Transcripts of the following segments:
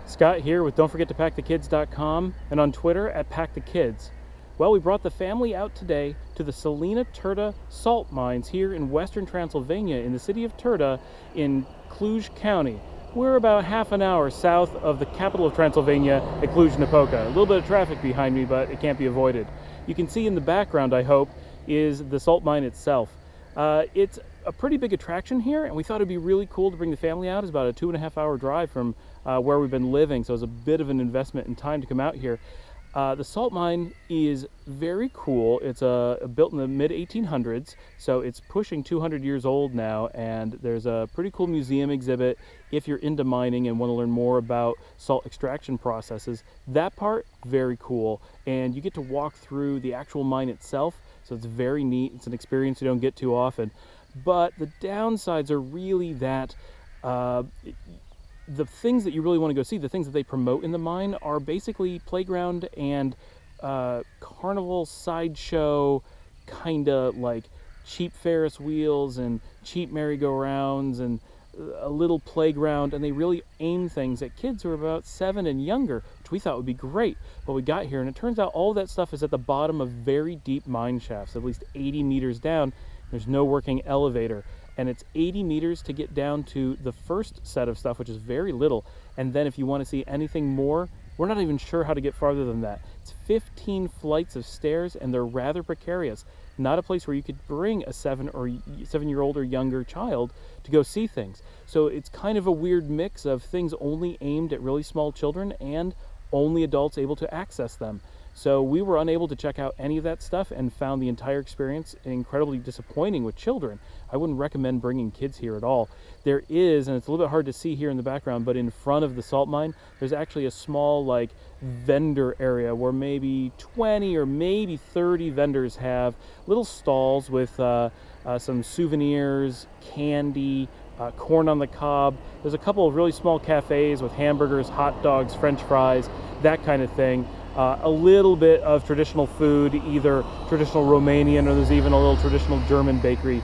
Scott here with don'tforgettopackthekids.com and on Twitter at PackTheKids. Well, we brought the family out today to the Salina Turda salt mines here in western Transylvania in the city of Turda in Cluj County. We're about half an hour south of the capital of Transylvania at Cluj-Napoca. A little bit of traffic behind me, but it can't be avoided. You can see in the background, I hope, is the salt mine itself. It's a pretty big attraction here, and we thought it'd be really cool to bring the family out. It's about a 2.5 hour drive from where we've been living, so it's a bit of an investment in time to come out here. The salt mine is very cool. It's built in the mid-1800s, so it's pushing 200 years old now, and there's a pretty cool museum exhibit if you're into mining and want to learn more about salt extraction processes. That part, very cool, and you get to walk through the actual mine itself, so it's very neat. It's an experience you don't get too often. But the downsides are really that the things that you really want to go see, the things that they promote in the mine, are basically playground and carnival sideshow, kind of like cheap Ferris wheels and cheap merry-go-rounds and a little playground, and they really aim things at kids who are about 7 and younger, which we thought would be great. But we got here and it turns out all that stuff is at the bottom of very deep mine shafts, at least 80 meters down. There's no working elevator, and it's 80 meters to get down to the first set of stuff, which is very little. And then if you want to see anything more, we're not even sure how to get farther than that. It's 15 flights of stairs, and they're rather precarious. Not a place where you could bring a 7-year-old or younger child to go see things. So it's kind of a weird mix of things only aimed at really small children and only adults able to access them. So we were unable to check out any of that stuff and found the entire experience incredibly disappointing with children. I wouldn't recommend bringing kids here at all. There is, and it's a little bit hard to see here in the background, but in front of the salt mine, there's actually a small like vendor area where maybe 20 or maybe 30 vendors have little stalls with some souvenirs, candy, corn on the cob. There's a couple of really small cafes with hamburgers, hot dogs, French fries, that kind of thing. A little bit of traditional food, either traditional Romanian or there's even a little traditional German bakery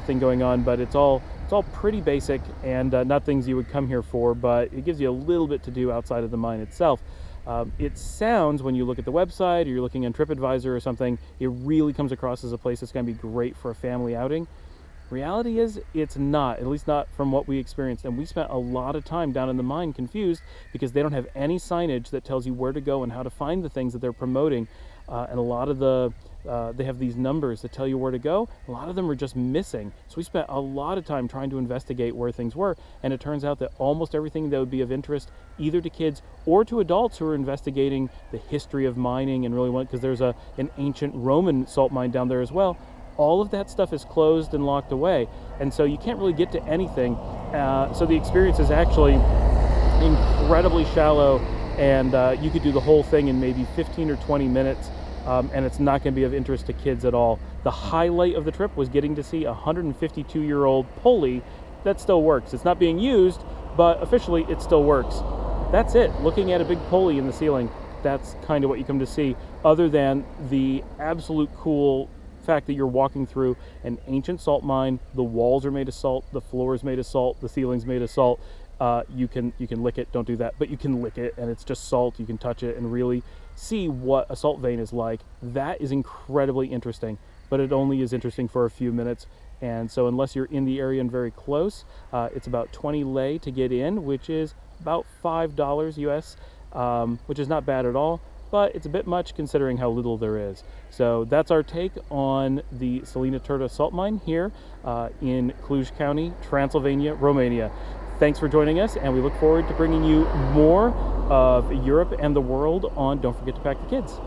thing going on, but it's all pretty basic and not things you would come here for, but it gives you a little bit to do outside of the mine itself. It sounds, when you look at the website or you're looking on TripAdvisor or something, it really comes across as a place that's going to be great for a family outing. Reality is, it's not, at least not from what we experienced, and we spent a lot of time down in the mine confused because they don't have any signage that tells you where to go and how to find the things that they're promoting, and a lot of they have these numbers that tell you where to go. A lot of them are just missing, so we spent a lot of time trying to investigate where things were, and it turns out that almost everything that would be of interest either to kids or to adults who are investigating the history of mining and really want, because there's an ancient Roman salt mine down there as well. All of that stuff is closed and locked away, and so you can't really get to anything. So the experience is actually incredibly shallow, and you could do the whole thing in maybe 15 or 20 minutes, and it's not going to be of interest to kids at all. The highlight of the trip was getting to see a 152-year-old pulley that still works. It's not being used, but officially it still works. That's it. Looking at a big pulley in the ceiling, that's kind of what you come to see, other than the absolute cool fact that you're walking through an ancient salt mine. The walls are made of salt, the floor is made of salt, the ceiling's made of salt. You can lick it, don't do that, but you can lick it and it's just salt. You can touch it and really see what a salt vein is like. That is incredibly interesting, but it only is interesting for a few minutes, and so unless you're in the area and very close, it's about 20 lei to get in, which is about $5 US, which is not bad at all, but it's a bit much considering how little there is. So that's our take on the Salina Turda salt mine here in Cluj County, Transylvania, Romania. Thanks for joining us, and we look forward to bringing you more of Europe and the world on Don't Forget to Pack the Kids.